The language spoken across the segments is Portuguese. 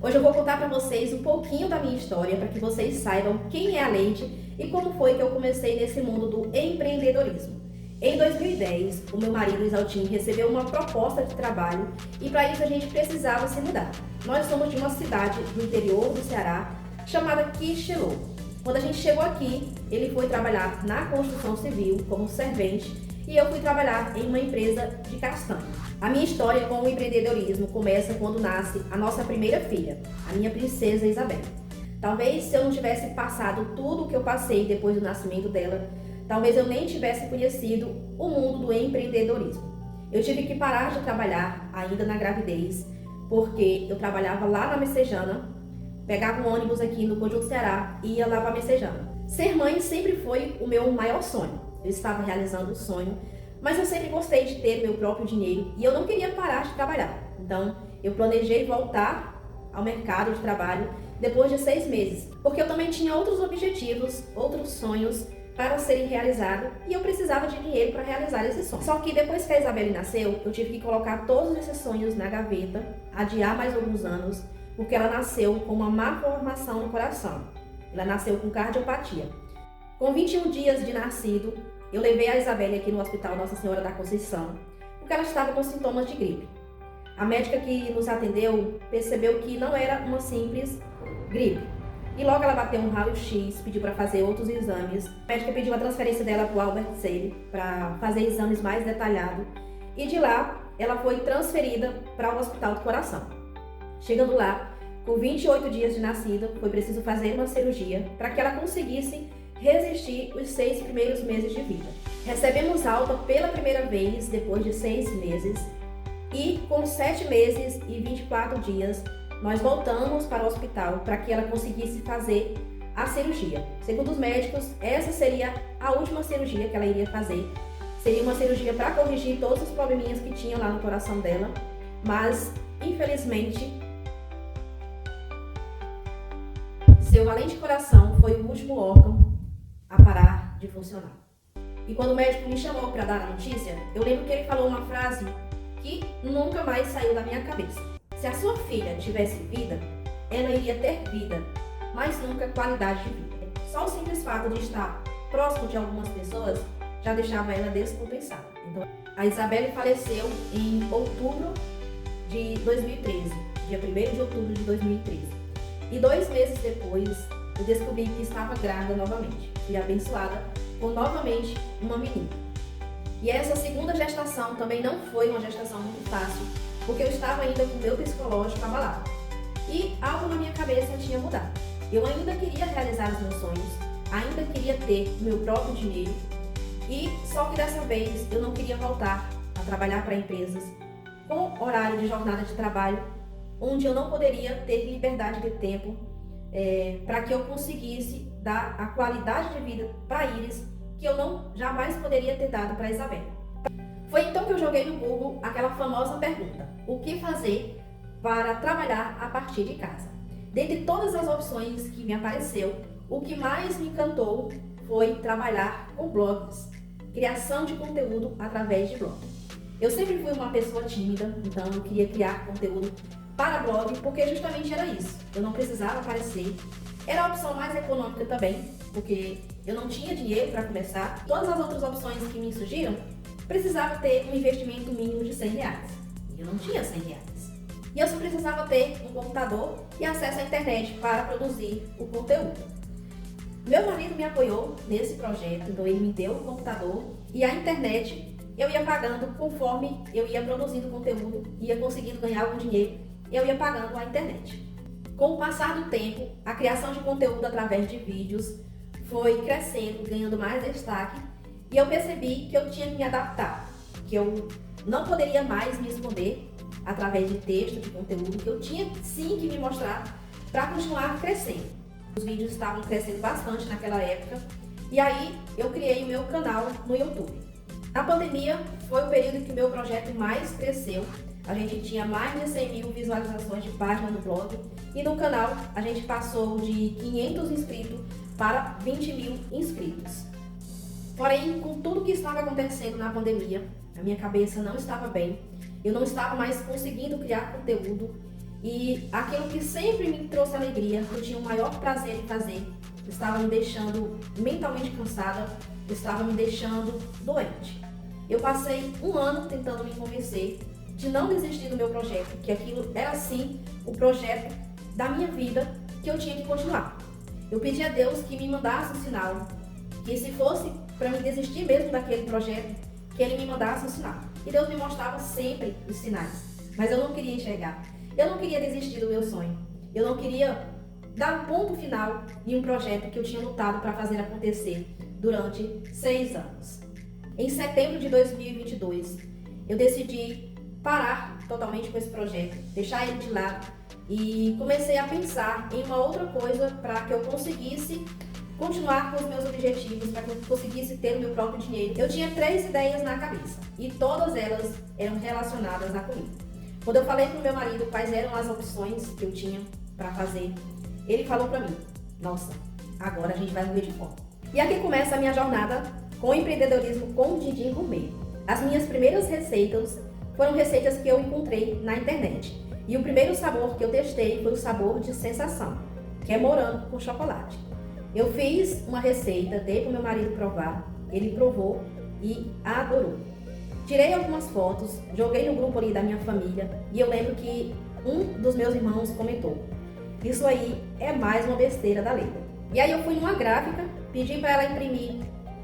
Hoje eu vou contar para vocês um pouquinho da minha história para que vocês saibam quem é a Leide e como foi que eu comecei nesse mundo do empreendedorismo. Em 2010, o meu marido Isaltino recebeu uma proposta de trabalho e para isso a gente precisava se mudar. Nós somos de uma cidade do interior do Ceará chamada Quixelô. Quando a gente chegou aqui, ele foi trabalhar na construção civil como servente e eu fui trabalhar em uma empresa de castanha. A minha história com o empreendedorismo começa quando nasce a nossa primeira filha, a minha princesa Isabel. Talvez se eu não tivesse passado tudo o que eu passei depois do nascimento dela, talvez eu nem tivesse conhecido o mundo do empreendedorismo. Eu tive que parar de trabalhar ainda na gravidez, porque eu trabalhava lá na Messejana, pegava um ônibus aqui no Conjunto Ceará e ia lá para a Messejana. Ser mãe sempre foi o meu maior sonho. Eu estava realizando o sonho, mas eu sempre gostei de ter meu próprio dinheiro e eu não queria parar de trabalhar. Então, eu planejei voltar ao mercado de trabalho depois de 6 meses, porque eu também tinha outros objetivos, outros sonhos para serem realizados e eu precisava de dinheiro para realizar esses sonhos. Só que depois que a Isabelle nasceu, eu tive que colocar todos esses sonhos na gaveta, adiar mais alguns anos, porque ela nasceu com uma má formação no coração. Ela nasceu com cardiopatia. Com 21 dias de nascido, eu levei a Isabelle aqui no Hospital Nossa Senhora da Conceição, porque ela estava com sintomas de gripe. A médica que nos atendeu percebeu que não era uma simples gripe. E logo ela bateu um raio-x, pediu para fazer outros exames. A médica pediu a transferência dela para o Albert Sabin para fazer exames mais detalhados. E de lá, ela foi transferida para o Hospital do Coração. Chegando lá, com 28 dias de nascida, foi preciso fazer uma cirurgia para que ela conseguisse resistir os 6 primeiros meses de vida. Recebemos alta pela primeira vez depois de 6 meses e com 7 meses e 24 dias nós voltamos para o hospital para que ela conseguisse fazer a cirurgia. Segundo os médicos, essa seria a última cirurgia que ela iria fazer. Seria uma cirurgia para corrigir todos os probleminhas que tinham lá no coração dela, mas infelizmente seu valente coração foi o último órgão a parar de funcionar. E quando o médico me chamou para dar a notícia, eu lembro que ele falou uma frase que nunca mais saiu da minha cabeça. Se a sua filha tivesse vida, ela iria ter vida, mas nunca qualidade de vida. Só o simples fato de estar próximo de algumas pessoas já deixava ela descompensada. Então, a Isabelle faleceu em outubro de 2013, dia 1º de outubro de 2013. E 2 meses depois, eu descobri que estava grávida novamente. Fui abençoada com novamente uma menina. E essa segunda gestação também não foi uma gestação muito fácil, porque eu estava ainda com o meu psicológico abalado. E algo na minha cabeça tinha mudado. Eu ainda queria realizar os meus sonhos, ainda queria ter o meu próprio dinheiro, e só que dessa vez eu não queria voltar a trabalhar para empresas com horário de jornada de trabalho, onde eu não poderia ter liberdade de tempo para que eu conseguisse dar a qualidade de vida para Iris que eu não jamais poderia ter dado para Isabel. Foi então que eu joguei no Google aquela famosa pergunta: o que fazer para trabalhar a partir de casa? Dentre todas as opções que me apareceu, o que mais me encantou foi trabalhar com blogs, criação de conteúdo através de blog. Eu sempre fui uma pessoa tímida, então eu queria criar conteúdo para blog, porque justamente era isso. Eu não precisava aparecer. Era a opção mais econômica também, porque eu não tinha dinheiro para começar. Todas as outras opções que me surgiram, precisava ter um investimento mínimo de R$100. E eu não tinha R$100. E eu só precisava ter um computador e acesso à internet para produzir o conteúdo. Meu marido me apoiou nesse projeto, então ele me deu o computador e a internet eu ia pagando conforme eu ia produzindo conteúdo, ia conseguindo ganhar algum dinheiro, eu ia pagando a internet. Com o passar do tempo, a criação de conteúdo através de vídeos foi crescendo, ganhando mais destaque, e eu percebi que eu tinha que me adaptar, que eu não poderia mais me esconder através de texto, de conteúdo, que eu tinha sim que me mostrar para continuar crescendo. Os vídeos estavam crescendo bastante naquela época, e aí eu criei o meu canal no YouTube. Na pandemia foi o período que o meu projeto mais cresceu. A gente tinha mais de 100 mil visualizações de página no blog e no canal a gente passou de 500 inscritos para 20 mil inscritos. Porém, com tudo que estava acontecendo na pandemia, a minha cabeça não estava bem, eu não estava mais conseguindo criar conteúdo E aquilo que sempre me trouxe alegria, eu tinha o maior prazer em fazer, estava me deixando mentalmente cansada, estava me deixando doente. Eu passei um ano tentando me convencer de não desistir do meu projeto, que aquilo era sim o projeto da minha vida, que eu tinha que continuar. Eu pedi a Deus que me mandasse um sinal, que se fosse para me desistir mesmo daquele projeto, que Ele me mandasse um sinal. E Deus me mostrava sempre os sinais, mas eu não queria enxergar. Eu não queria desistir do meu sonho. Eu não queria dar um ponto final em um projeto que eu tinha lutado para fazer acontecer durante 6 anos. Em setembro de 2022, eu decidi parar totalmente com esse projeto, deixar ele de lado e comecei a pensar em uma outra coisa para que eu conseguisse continuar com os meus objetivos, para que eu conseguisse ter o meu próprio dinheiro. Eu tinha 3 ideias na cabeça e todas elas eram relacionadas à comida. Quando eu falei para o meu marido quais eram as opções que eu tinha para fazer, ele falou para mim: nossa, agora a gente vai morrer de fome. E aqui começa a minha jornada com o empreendedorismo com Dindim Gourmet. As minhas primeiras receitas foram receitas que eu encontrei na internet. E o primeiro sabor que eu testei foi o sabor de sensação, que é morango com chocolate. Eu fiz uma receita, dei para o meu marido provar, ele provou e adorou. Tirei algumas fotos, joguei no grupo ali da minha família e eu lembro que um dos meus irmãos comentou: isso aí é mais uma besteira da lei. E aí eu fui numa gráfica, pedi para ela imprimir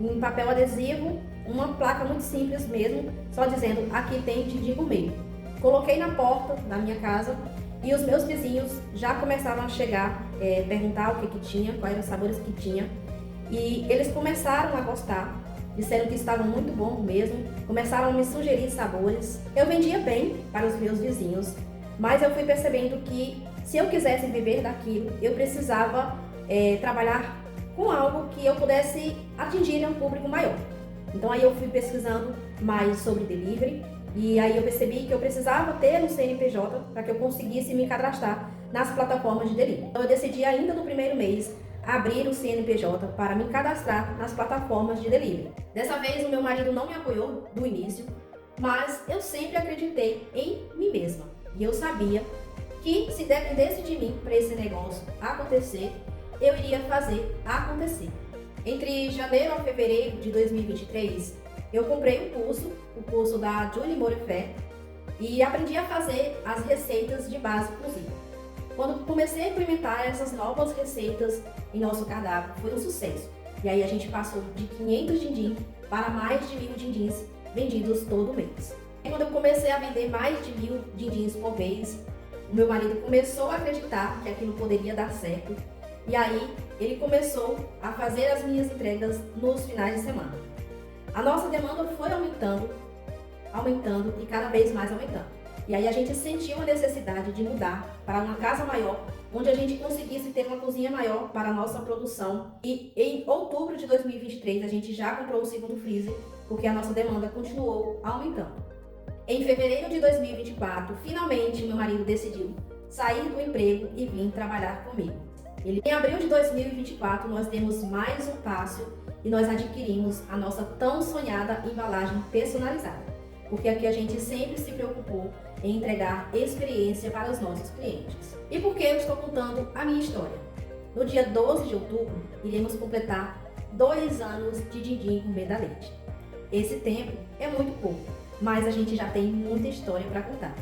em papel adesivo uma placa muito simples mesmo, só dizendo: aqui tem Dindim Gourmet. Coloquei na porta da minha casa e os meus vizinhos já começaram a chegar, perguntar o que tinha, quais eram os sabores que tinha. E eles começaram a gostar, disseram que estavam muito bons mesmo, começaram a me sugerir sabores. Eu vendia bem para os meus vizinhos, mas eu fui percebendo que se eu quisesse viver daquilo, eu precisava trabalhar com algo que eu pudesse atingir um público maior. Então aí eu fui pesquisando mais sobre delivery e aí eu percebi que eu precisava ter um CNPJ para que eu conseguisse me cadastrar nas plataformas de delivery. Então eu decidi ainda no primeiro mês abrir o CNPJ para me cadastrar nas plataformas de delivery. Dessa vez o meu marido não me apoiou do início, mas eu sempre acreditei em mim mesma. E eu sabia que se dependesse de mim para esse negócio acontecer, eu iria fazer acontecer. Entre janeiro a fevereiro de 2023, eu comprei o curso da Julie Morifé, e aprendi a fazer as receitas de base cozida. Quando comecei a implementar essas novas receitas em nosso cardápio, foi um sucesso. E aí a gente passou de 500 dindim para mais de 1.000 dindins vendidos todo mês. E quando eu comecei a vender mais de 1.000 dindins por mês, o meu marido começou a acreditar que aquilo poderia dar certo. E aí ele começou a fazer as minhas entregas nos finais de semana. A nossa demanda foi aumentando e cada vez mais aumentando. E aí a gente sentiu a necessidade de mudar para uma casa maior, onde a gente conseguisse ter uma cozinha maior para a nossa produção. E em outubro de 2023 a gente já comprou o segundo freezer, porque a nossa demanda continuou aumentando. Em fevereiro de 2024, finalmente meu marido decidiu sair do emprego e vir trabalhar comigo. Em abril de 2024 nós demos mais um passo e nós adquirimos a nossa tão sonhada embalagem personalizada, porque aqui a gente sempre se preocupou em entregar experiência para os nossos clientes. E por que eu estou contando a minha história? No dia 12 de outubro, iremos completar 2 anos de Dindim Gourmet da Leite. Esse tempo é muito pouco, mas a gente já tem muita história para contar.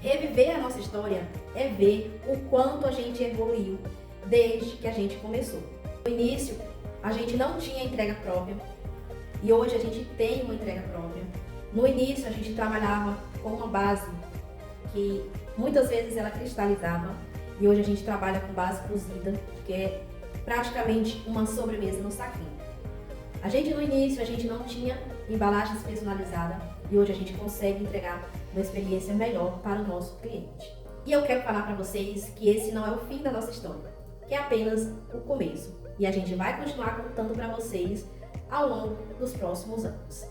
Reviver a nossa história é ver o quanto a gente evoluiu desde que a gente começou. No início, a gente não tinha entrega própria e hoje a gente tem uma entrega própria. No início, a gente trabalhava com uma base que muitas vezes ela cristalizava e hoje a gente trabalha com base cozida, que é praticamente uma sobremesa no saquinho. No início, a gente não tinha embalagens personalizadas e hoje a gente consegue entregar uma experiência melhor para o nosso cliente. E eu quero falar para vocês que esse não é o fim da nossa história, que é apenas o começo. E a gente vai continuar contando para vocês ao longo dos próximos anos.